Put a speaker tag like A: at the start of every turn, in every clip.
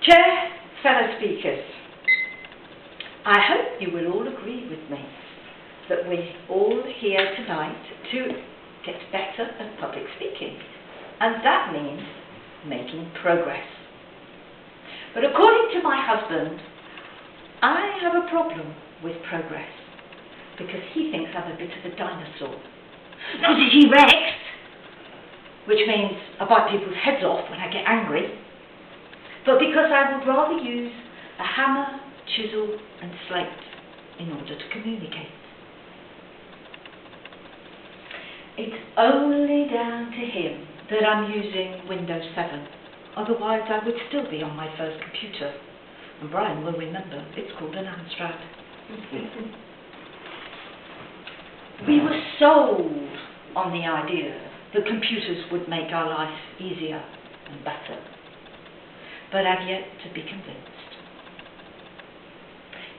A: Chair, fellow speakers, I hope you will all agree with me that we're all here tonight to get better at public speaking, and that means making progress. But according to my husband, I have a problem with progress because he thinks I'm a bit of a dinosaur. Not a T-Rex, which means I bite people's heads off when I get angry, but because I would rather use a hammer, chisel and slate in order to communicate. It's only down to him that I'm using Windows 7, otherwise I would still be on my first computer, and Brian will remember it's called an AMSTRAD. We were sold on the idea that computers would make our life easier and better, but I've yet to be convinced.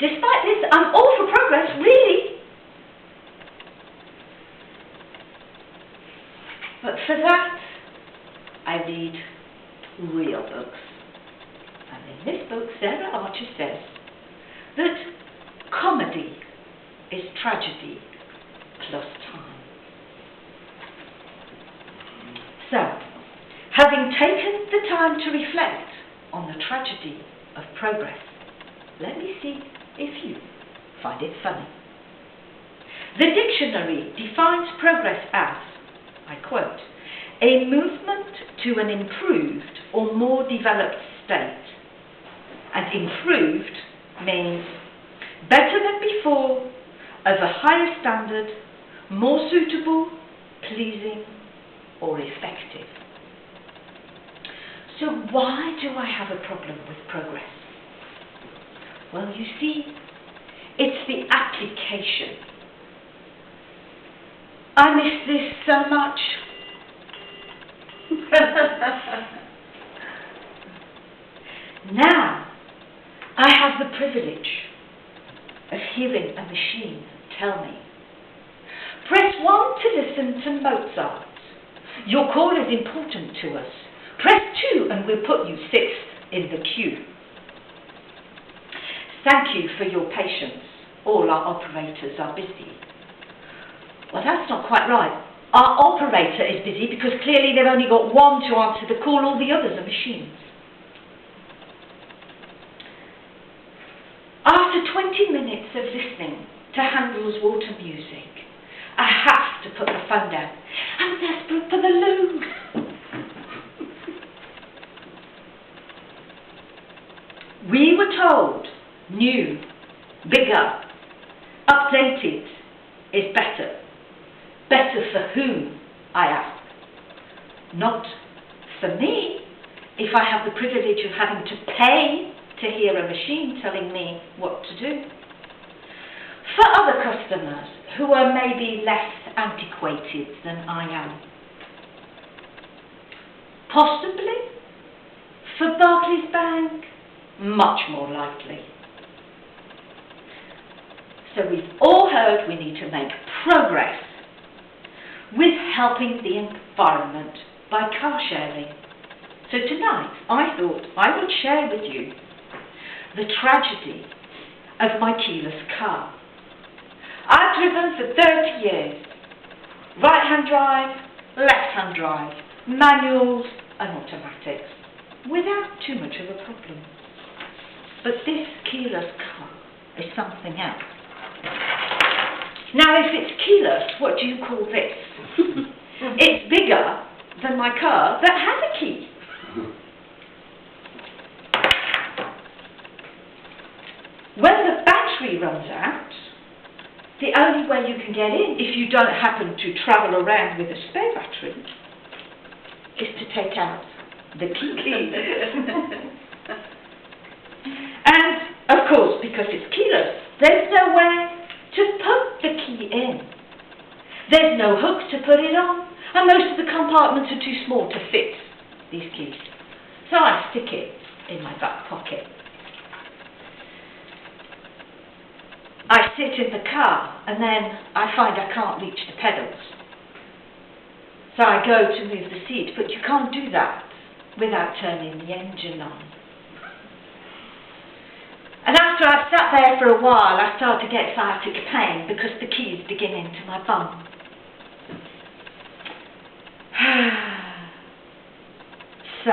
A: Despite this, I'm all for progress, really. But for that, I read real books. And in this book, Sarah Archer says that comedy is tragedy plus time. So, having taken the time to reflect on the tragedy of progress, let me see if you find it funny. The dictionary defines progress as, I quote, a movement to an improved or more developed state. And improved means better than before, of a higher standard, more suitable, pleasing, or effective. So why do I have a problem with progress? Well, you see, it's the application. I miss this so much. Now, I have the privilege of hearing a machine tell me, press 1 to listen to Mozart. Your call is important to us. Press 2 and we'll put you 6th in the queue. Thank you for your patience. All our operators are busy. Well, that's not quite right. Our operator is busy because clearly they've only got one to answer the call, all the others are machines. After 20 minutes of listening to Handel's Water Music, I have to put the phone down. I'm desperate for the loo. We were told new, bigger, updated is better. Better for whom, I ask? Not for me, if I have the privilege of having to pay to hear a machine telling me what to do. For other customers who are maybe less antiquated than I am. Possibly. For Barclays Bank, much more likely. So we've all heard we need to make progress with helping the environment by car sharing. So tonight, I thought I would share with you the tragedy of my keyless car. I've driven for 30 years. Right-hand drive, left-hand drive, manuals and automatics, without too much of a problem. But this keyless car is something else. Now, if it's keyless, what do you call this? It's bigger than my car that has a key. When the battery runs out, the only way you can get in, if you don't happen to travel around with a spare battery, is to take out the key. And, of course, because it's keyless, there's nowhere to put the key in. There's no hook to put it on, and most of the compartments are too small to fit these keys. So I stick it in my back pocket. I sit in the car, and then I find I can't reach the pedals. So I go to move the seat, but you can't do that without turning the engine on. And after I've sat there for a while, I start to get sciatic pain because the key is digging into my bum. So,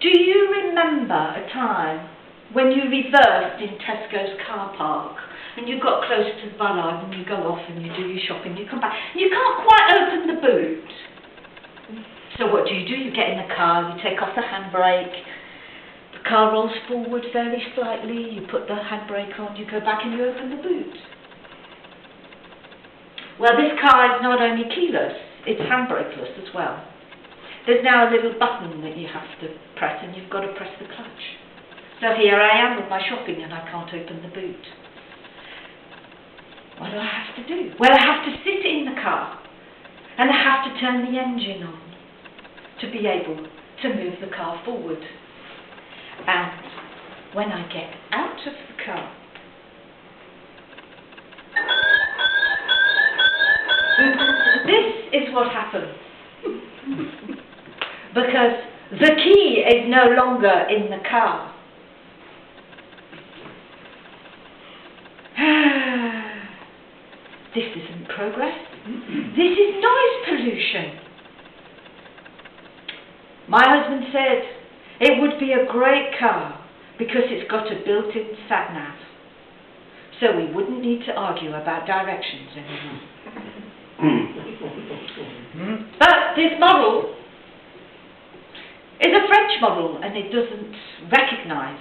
A: do you remember a time when you reversed in Tesco's car park and you got close to the bollard and you go off and you do your shopping, you come back, you can't quite open the boot? So what do? You get in the car, you take off the handbrake, the car rolls forward very slightly, you put the handbrake on, you go back and you open the boot. Well, this car is not only keyless, it's handbrakeless as well. There's now a little button that you have to press and you've got to press the clutch. So here I am with my shopping and I can't open the boot. What do I have to do? Well, I have to sit in the car and I have to turn the engine on to be able to move the car forward. And when I get out of the car, this is what happens. Because the key is no longer in the car. This isn't progress. This is noise pollution. My husband said it would be a great car because it's got a built-in sat-nav. So we wouldn't need to argue about directions anymore. But this model is a French model and it doesn't recognise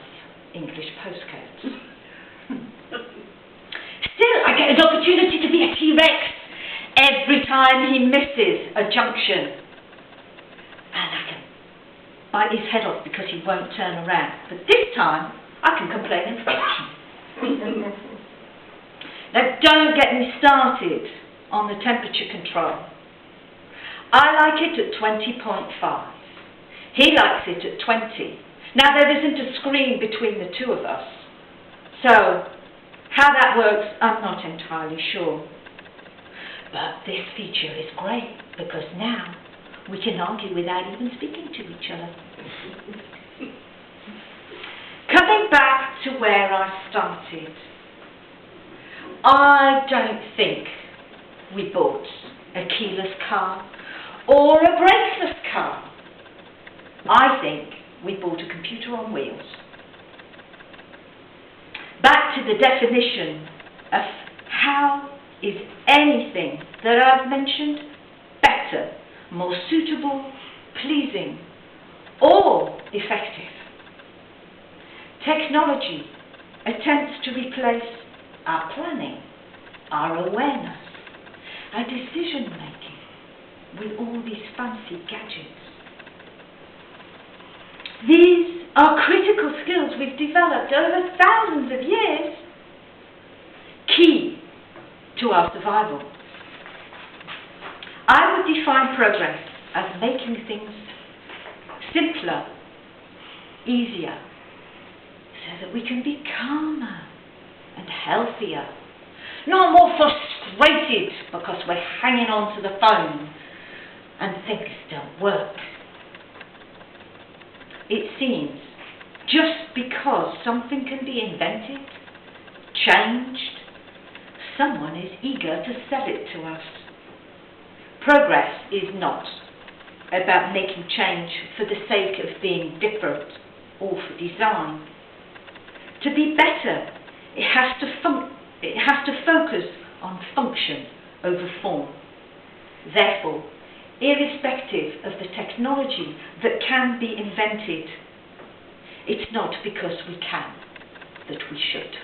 A: English postcodes. Still, I get an opportunity to be a T-Rex every time he misses a junction. And I can bite his head off because he won't turn around. But this time, I can complain in French. Now, don't get me started on the temperature control. I like it at 20.5. He likes it at 20. Now, there isn't a screen between the two of us. So, how that works, I'm not entirely sure. But this feature is great because now we can argue without even speaking to each other. Coming back to where I started, I don't think we bought a keyless car or a brakeless car. I think we bought a computer on wheels. Back to the definition of how is anything that I've mentioned better, more suitable, pleasing, or effective. Technology attempts to replace our planning, our awareness, our decision making with all these fancy gadgets. These are critical skills we've developed over thousands of years, key to our survival. I would define progress as making things simpler, easier, so that we can be calmer and healthier, not more frustrated because we're hanging on to the phone and things don't work. It seems just because something can be invented, changed, someone is eager to sell it to us. Progress is not about making change for the sake of being different or for design. To be better, it has to focus on function over form. Therefore, irrespective of the technology that can be invented, it's not because we can that we should.